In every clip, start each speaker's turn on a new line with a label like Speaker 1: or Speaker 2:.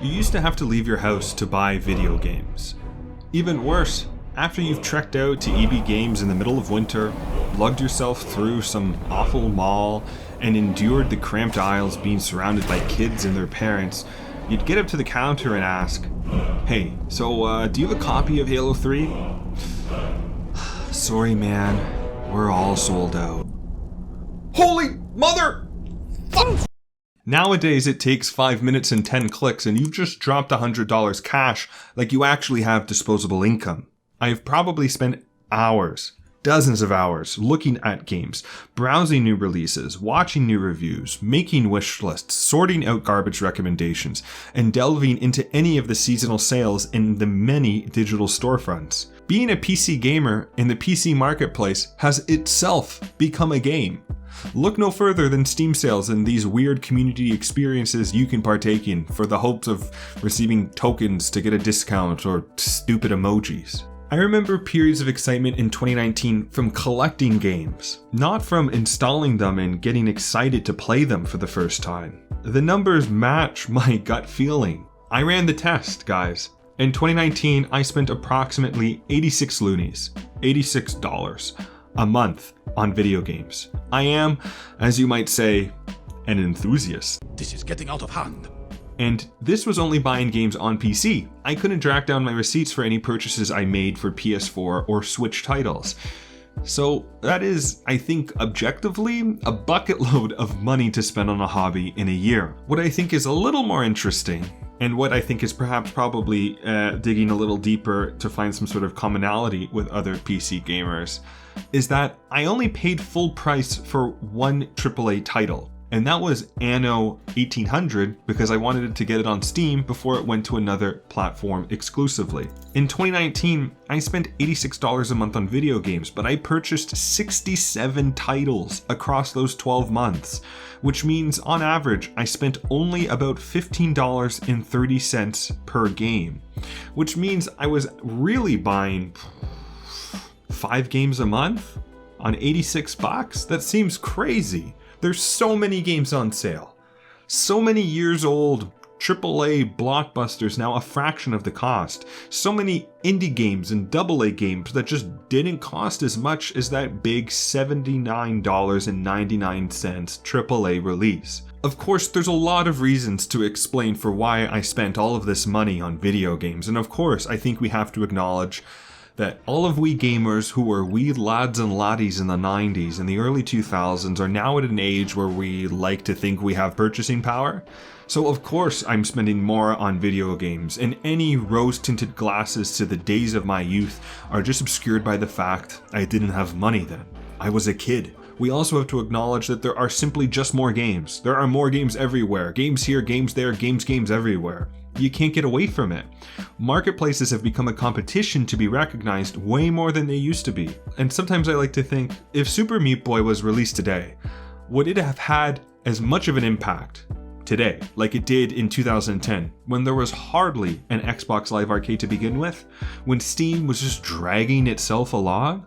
Speaker 1: You used to have to leave your house to buy video games. Even worse, after you've trekked out to EB Games in the middle of winter, lugged yourself through some awful mall, and endured the cramped aisles being surrounded by kids and their parents, you'd get up to the counter and ask, "Hey, so do you have a copy of Halo 3? Sorry man, we're all sold out." Holy mother! Nowadays, it takes 5 minutes and 10 clicks and you've just dropped $100 cash like you actually have disposable income. I've probably spent hours, dozens of hours, looking at games, browsing new releases, watching new reviews, making wish lists, sorting out garbage recommendations, and delving into any of the seasonal sales in the many digital storefronts. Being a PC gamer in the PC marketplace has itself become a game. Look no further than Steam sales and these weird community experiences you can partake in for the hopes of receiving tokens to get a discount or stupid emojis. I remember periods of excitement in 2019 from collecting games, not from installing them and getting excited to play them for the first time. The numbers match my gut feeling. I ran the test, guys. In 2019, I spent approximately 86 loonies, $86 a month on video games. I am, as you might say, an enthusiast.
Speaker 2: This is getting out of hand.
Speaker 1: And this was only buying games on PC. I couldn't track down my receipts for any purchases I made for PS4 or Switch titles. So that is, I think, objectively, a bucket load of money to spend on a hobby in a year. What I think is a little more interesting, and what I think is perhaps probably digging a little deeper to find some sort of commonality with other PC gamers, is that I only paid full price for one AAA title. And that was Anno 1800 because I wanted to get it on Steam before it went to another platform exclusively. In 2019, I spent $86 a month on video games, but I purchased 67 titles across those 12 months, which means on average, I spent only about $15.30 per game, which means I was really buying 5 games a month on $86. That seems crazy. There's so many games on sale. So many years old AAA blockbusters now a fraction of the cost. So many indie games and AA games that just didn't cost as much as that big $79.99 AAA release. Of course, there's a lot of reasons to explain for why I spent all of this money on video games. And of course, I think we have to acknowledge that all of we gamers who were wee lads and laddies in the 90s and the early 2000s are now at an age where we like to think we have purchasing power. So of course I'm spending more on video games, and any rose-tinted glasses to the days of my youth are just obscured by the fact I didn't have money then. I was a kid. We also have to acknowledge that there are simply just more games. There are more games everywhere. Games here, games there, games everywhere. You can't get away from it. Marketplaces have become a competition to be recognized way more than they used to be. And sometimes I like to think, if Super Meat Boy was released today, would it have had as much of an impact today, like it did in 2010, when there was hardly an Xbox Live Arcade to begin with, when Steam was just dragging itself along?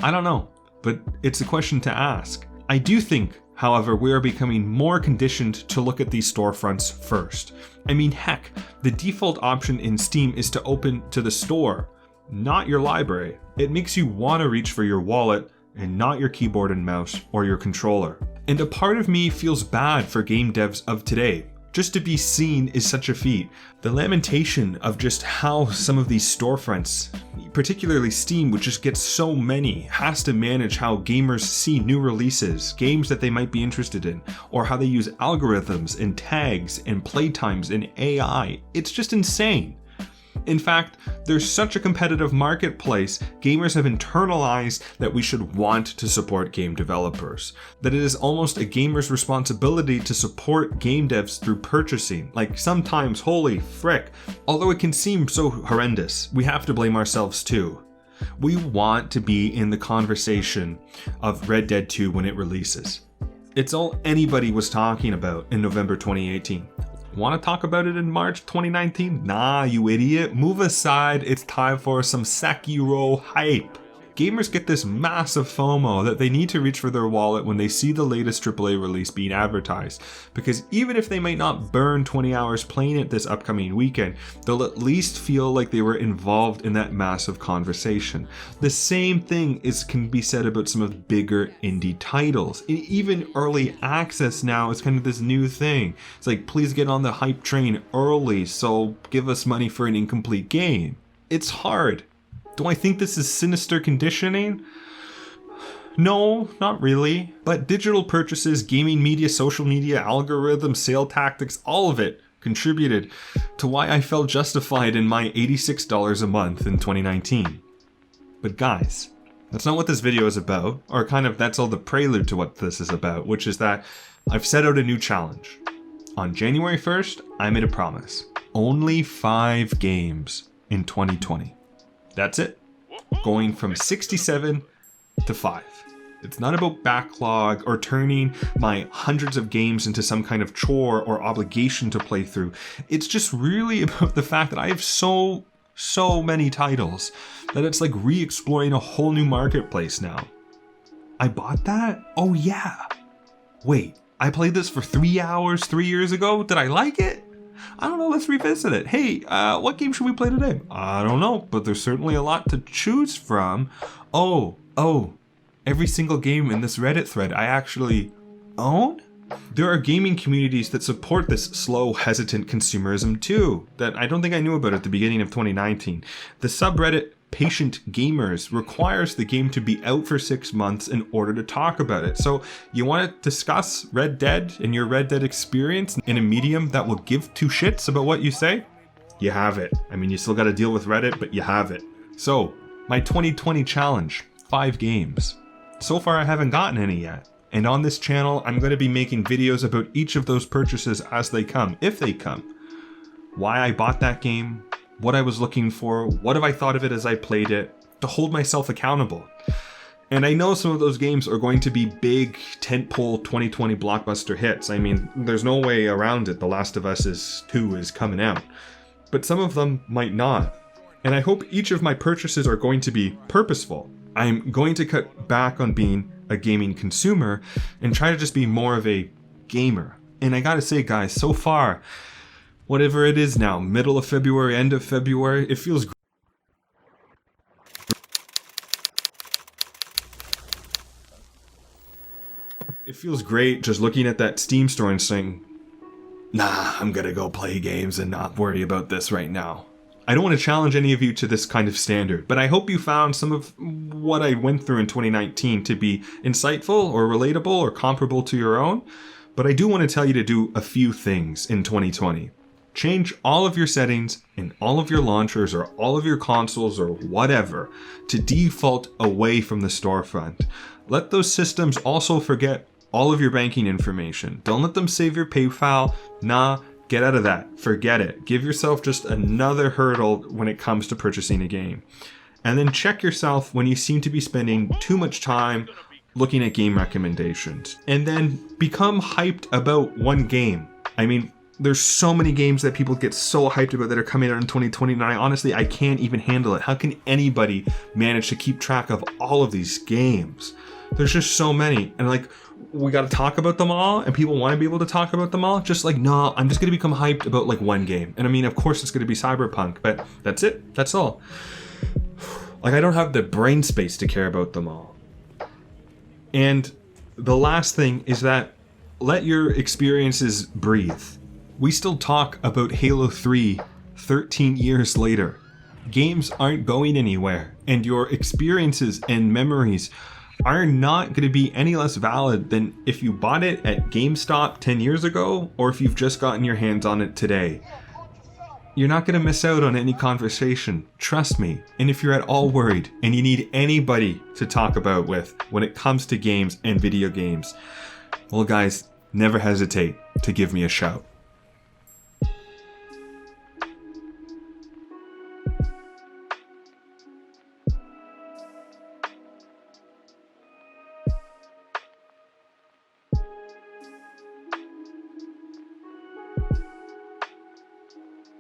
Speaker 1: I don't know, but it's a question to ask. I do think, however, we are becoming more conditioned to look at these storefronts first. I mean, heck, the default option in Steam is to open to the store, not your library. It makes you want to reach for your wallet and not your keyboard and mouse or your controller. And a part of me feels bad for game devs of today. Just to be seen is such a feat. The lamentation of just how some of these storefronts, particularly Steam, which just gets so many, has to manage how gamers see new releases, games that they might be interested in, or how they use algorithms and tags and playtimes and AI. It's just insane. In fact, there's such a competitive marketplace, gamers have internalized that we should want to support game developers. That it is almost a gamer's responsibility to support game devs through purchasing. Like sometimes, holy frick, although it can seem so horrendous, we have to blame ourselves too. We want to be in the conversation of Red Dead 2 when it releases. It's all anybody was talking about in November 2018. Want to talk about it in March 2019? Nah, you idiot. Move aside. It's time for some Sekiro hype. gamers get this massive FOMO that they need to reach for their wallet when they see the latest AAA release being advertised, because even if they might not burn 20 hours playing it this upcoming weekend, they'll at least feel like they were involved in that massive conversation. The same thing can be said about some of the bigger indie titles. Even early access now is kind of this new thing. It's like, please get on the hype train early, so give us money for an incomplete game. It's hard. Do I think this is sinister conditioning? No, not really. But digital purchases, gaming media, social media, algorithms, sale tactics, all of it contributed to why I felt justified in my $86 a month in 2019. But guys, that's not what this video is about, or kind of that's all the prelude to what this is about, which is that I've set out a new challenge. On January 1st, I made a promise. Only 5 games in 2020. That's it. Going from 67 to 5. It's not about backlog or turning my hundreds of games into some kind of chore or obligation to play through. It's just really about the fact that I have so many titles that it's like re-exploring a whole new marketplace now. I bought that? Oh yeah. Wait, I played this for 3 hours 3 years ago? Did I like it? I don't know, let's revisit it. Hey, what game should we play today? I don't know, but there's certainly a lot to choose from. Oh, every single game in this Reddit thread I actually own? There are gaming communities that support this slow, hesitant consumerism too, that I don't think I knew about at the beginning of 2019. The subreddit Patient Gamers requires the game to be out for 6 months in order to talk about it. So you want to discuss Red Dead and your Red Dead experience in a medium that will give 2 shits about what you say? You have it. I mean, you still got to deal with Reddit, but you have it. So, my 2020 challenge, 5 games. So far I haven't gotten any yet. And on this channel, I'm going to be making videos about each of those purchases as they come, if they come. Why I bought that game, what I was looking for, what have I thought of it as I played it, to hold myself accountable. And I know some of those games are going to be big tentpole 2020 blockbuster hits. I mean, there's no way around it. The Last of Us 2 is coming out. But some of them might not. And I hope each of my purchases are going to be purposeful. I'm going to cut back on being a gaming consumer and try to just be more of a gamer. And I gotta say, guys, so far, whatever it is now, middle of February, end of February, it feels great. It feels great just looking at that Steam store and saying, nah, I'm gonna go play games and not worry about this right now. I don't want to challenge any of you to this kind of standard, but I hope you found some of what I went through in 2019 to be insightful or relatable or comparable to your own. But I do want to tell you to do a few things in 2020. Change all of your settings in all of your launchers or all of your consoles or whatever to default away from the storefront. Let those systems also forget all of your banking information. Don't let them save your PayPal. Nah, get out of that. Forget it. Give yourself just another hurdle when it comes to purchasing a game. And then check yourself when you seem to be spending too much time looking at game recommendations. And then become hyped about one game. I mean, there's so many games that people get so hyped about that are coming out in 2020, and I can't even handle it. How can anybody manage to keep track of all of these games? There's just so many, and like, we got to talk about them all, and people want to be able to talk about them all. Just like, no, I'm just going to become hyped about like one game. And I mean, of course it's going to be Cyberpunk, but that's it. That's all. Like, I don't have the brain space to care about them all. And the last thing is that let your experiences breathe. We still talk about Halo 3 13 years later. Games aren't going anywhere, and your experiences and memories are not going to be any less valid than if you bought it at GameStop 10 years ago or if you've just gotten your hands on it today. You're not going to miss out on any conversation, trust me. And if you're at all worried and you need anybody to talk about with when it comes to games and video games, well guys, never hesitate to give me a shout.